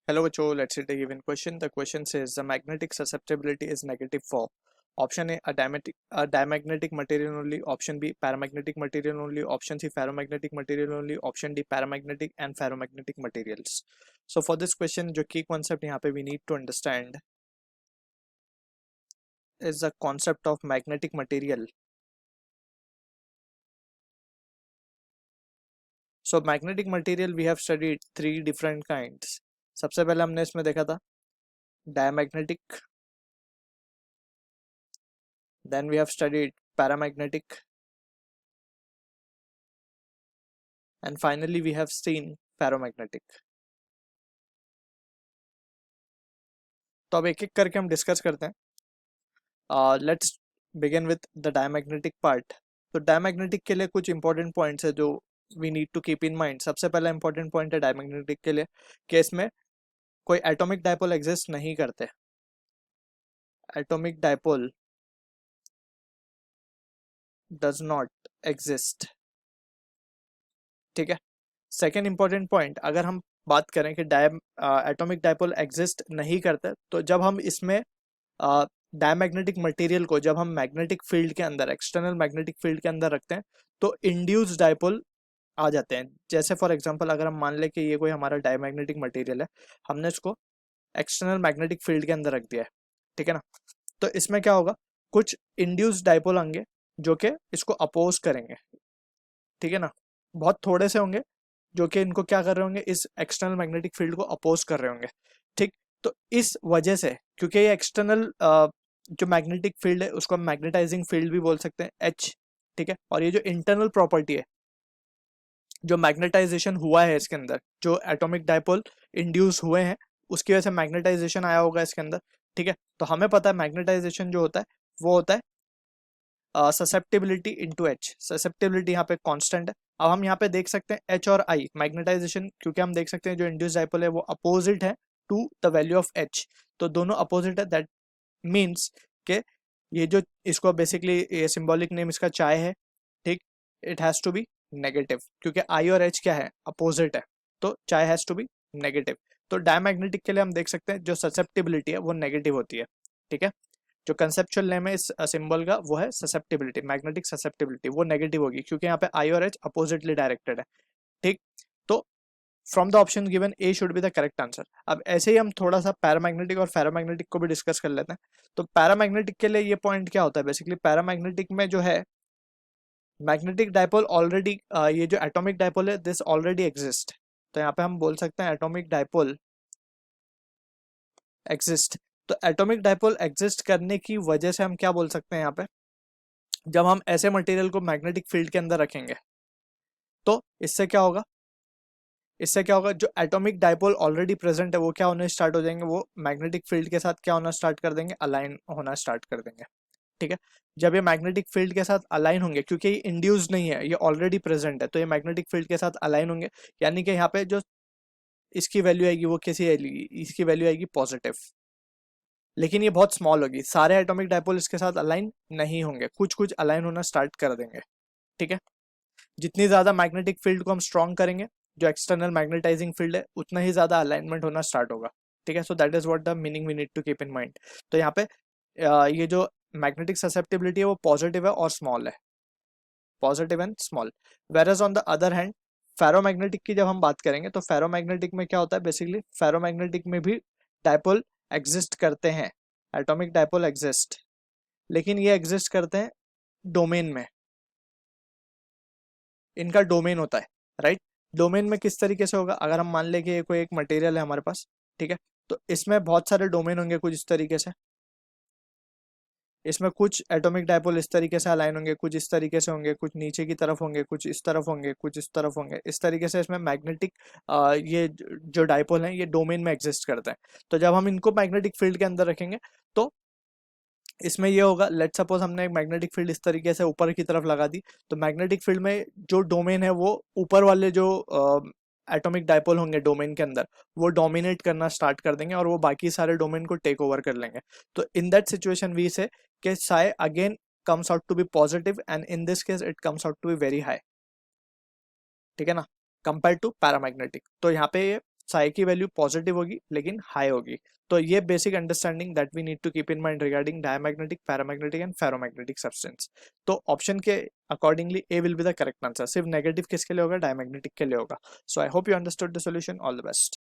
Hello, Bacho. Let's see the given question. The question says the magnetic susceptibility is negative for option A, a diamagnetic material only, option B, paramagnetic material only, option C, ferromagnetic material only, option D, paramagnetic and ferromagnetic materials. So for this question, जो key concept यहाँ पे we need to understand is the concept of magnetic material. So magnetic material we have studied three different kinds. सबसे पहले हमने इसमें देखा था diamagnetic, then we have studied paramagnetic, and finally we have seen ferromagnetic. तो अब एक एक करके हम डिस्कस करते हैं. Let's begin with the diamagnetic part. तो डायमैग्नेटिक के लिए कुछ इंपॉर्टेंट पॉइंट्स है जो we need to keep in mind. सबसे पहला इंपॉर्टेंट पॉइंट है डायमैग्नेटिक के लिए कि इसमें कोई एटॉमिक डायपोल एग्जिस्ट नहीं करते. Atomic dipole does not exist. ठीक है. सेकेंड इंपॉर्टेंट पॉइंट, अगर हम बात करें कि एटॉमिक डायपोल एग्जिस्ट नहीं करते, तो जब हम इसमें डायमैग्नेटिक मटेरियल को जब हम मैग्नेटिक फील्ड के अंदर, एक्सटर्नल मैग्नेटिक फील्ड के अंदर रखते हैं, तो इंड्यूस्ड डायपोल आ जाते हैं. जैसे फॉर एग्जांपल अगर हम मान लें कि ये कोई हमारा डायमैग्नेटिक मटेरियल है, हमने इसको एक्सटर्नल मैग्नेटिक फील्ड के अंदर रख दिया है. ठीक है ना. तो इसमें क्या होगा, कुछ इंड्यूस्ड डायपोल होंगे जो कि इसको अपोज करेंगे. ठीक है ना. बहुत थोड़े से होंगे जो कि इनको क्या कर रहे होंगे, इस एक्सटर्नल मैग्नेटिक फील्ड को अपोज कर रहे होंगे. ठीक. तो इस वजह से, क्योंकि ये एक्सटर्नल जो मैग्नेटिक फील्ड है उसको हम मैग्नेटाइजिंग फील्ड भी बोल सकते हैं, एच. ठीक है. और ये जो इंटरनल प्रॉपर्टी है, जो मैग्नेटाइजेशन हुआ है इसके अंदर, जो एटॉमिक डायपोल इंड्यूस हुए हैं उसकी वजह से मैग्नेटाइजेशन आया होगा इसके अंदर. ठीक है. तो हमें पता है मैग्नेटाइजेशन जो होता है वो होता है ससेप्टिबिलिटी इंटू एच. ससेप्टिबिलिटी यहाँ पे कांस्टेंट है. अब हम यहाँ पे देख सकते हैं एच और आई मैग्नेटाइजेशन, क्योंकि हम देख सकते हैं जो इंड्यूस डायपोल है वो अपोजिट है to the value of H. तो दोनों अपोजिट है. दैट मीन्स के ये जो इसको बेसिकली ये सिंबॉलिक नेम इसका चाय है. ठीक. It has to be negative, क्योंकि आई और एच क्या है, अपोजिट है. तो चाय हैज टू बी नेगेटिव. तो डायमैग्नेटिक के लिए हम देख सकते हैं जो ससेप्टिबिलिटी है वो नेगेटिव होती है. ठीक है. जो कंसेप्चुअल नेम है इस सिंबल का वो है ससेप्टिबिलिटी, मैग्नेटिक ससेप्टिबिलिटी, वो नेगेटिव होगी क्योंकि यहाँ पे आई और एच अपोजिटली डायरेक्टेड है. ठीक. तो from the option given A should be the correct answer. अब ऐसे ही हम थोड़ा सा पैरामैग्नेटिक और फेरोमैग्नेटिक को भी डिस्कस कर लेते हैं. तो पैरामैग्नेटिक के लिए ये पॉइंट क्या होता है, बेसिकली पैरामैग्नेटिक में जो है मैग्नेटिक डायपोल ऑलरेडी, ये जो एटॉमिक डायपोल है दिस ऑलरेडी एग्जिस्ट. तो यहाँ पे हम बोल सकते हैं एटॉमिक डायपोल एग्जिस्ट. तो एटॉमिक डायपोल एग्जिस्ट करने की वजह से हम क्या बोल सकते हैं यहाँ पे, जब हम ऐसे मटेरियल को मैग्नेटिक फील्ड के अंदर रखेंगे तो इससे क्या होगा, इससे क्या होगा, जो एटॉमिक डायपोल ऑलरेडी प्रेजेंट है वो क्या होने स्टार्ट हो जाएंगे, वो मैग्नेटिक फील्ड के साथ क्या होना स्टार्ट कर देंगे, अलाइन होना स्टार्ट कर देंगे. ठीक है. जब ये मैग्नेटिक फील्ड के साथ अलाइन होंगे, क्योंकि ये इंड्यूस नहीं है, ये ऑलरेडी प्रेजेंट है, तो ये मैग्नेटिक फील्ड के साथ अलाइन होंगे, यानी कि यहाँ पे जो इसकी वैल्यू आएगी वो कैसी आएगी, इसकी वैल्यू आएगी पॉजिटिव. लेकिन ये बहुत स्मॉल होगी, सारे एटॉमिक डायपोल इसके साथ अलाइन नहीं होंगे, कुछ कुछ अलाइन होना स्टार्ट कर देंगे. ठीक है. जितनी ज्यादा मैग्नेटिक फील्ड को हम स्ट्रॉन्ग करेंगे, जो एक्सटर्नल मैग्नेटाइजिंग फील्ड है, उतना ही ज्यादा अलाइनमेंट होना स्टार्ट होगा. ठीक है. So that is what the meaning we need to keep in mind. तो यहाँ पे ये जो मैग्नेटिक ससेप्टिबिलिटी है वो पॉजिटिव है और स्मॉल है, positive and small. Whereas on the other hand ferromagnetic की जब हम बात करेंगे तो फेरोमैग्नेटिक में क्या होता है, बेसिकली फेरोमैग्नेटिक में भी डायपोल एग्जिस्ट करते हैं, एटॉमिक डायपोल एग्जिस्ट, लेकिन ये एग्जिस्ट करते हैं डोमेन में. इनका डोमेन होता है, राइट. डोमेन में किस तरीके से होगा, अगर हम मान लें कि ये कोई एक मटेरियल है हमारे पास. ठीक है. तो इसमें बहुत सारे डोमेन होंगे कुछ इस तरीके से, इसमें कुछ एटॉमिक डायपोल इस तरीके से अलाइन होंगे, कुछ इस तरीके से होंगे, कुछ नीचे की तरफ होंगे, कुछ इस तरफ होंगे, कुछ इस तरफ होंगे. इस तरीके से इसमें मैग्नेटिक ये जो डायपोल हैं ये डोमेन में एग्जिस्ट करते हैं. तो जब हम इनको मैग्नेटिक फील्ड के अंदर रखेंगे तो इसमें ये होगा, लेट सपोज हमने एक मैग्नेटिक फील्ड इस तरीके से ऊपर की तरफ लगा दी, तो मैग्नेटिक फील्ड में जो डोमेन है वो ऊपर वाले जो एटॉमिक डायपोल होंगे डोमेन के अंदर, वो डोमिनेट करना स्टार्ट कर देंगे और वो बाकी सारे डोमेन को टेक ओवर कर लेंगे. तो इन दैट सिचुएशन वी से कि psi again comes out to be positive and in this case it comes out to be very high. ठीक है ना, कंपेयर टू पैरामैग्नेटिक. तो यहाँ पे ये साई की वैल्यू पॉजिटिव होगी लेकिन हाई होगी। तो ये basic understanding that we need to keep in mind regarding diamagnetic, paramagnetic and ferromagnetic substance. तो ऑप्शन के accordingly A will be the correct answer. सिर्फ नेगेटिव किसके लिए होगा? डायमैग्नेटिक के लिए होगा। So I hope you understood the solution. All the best.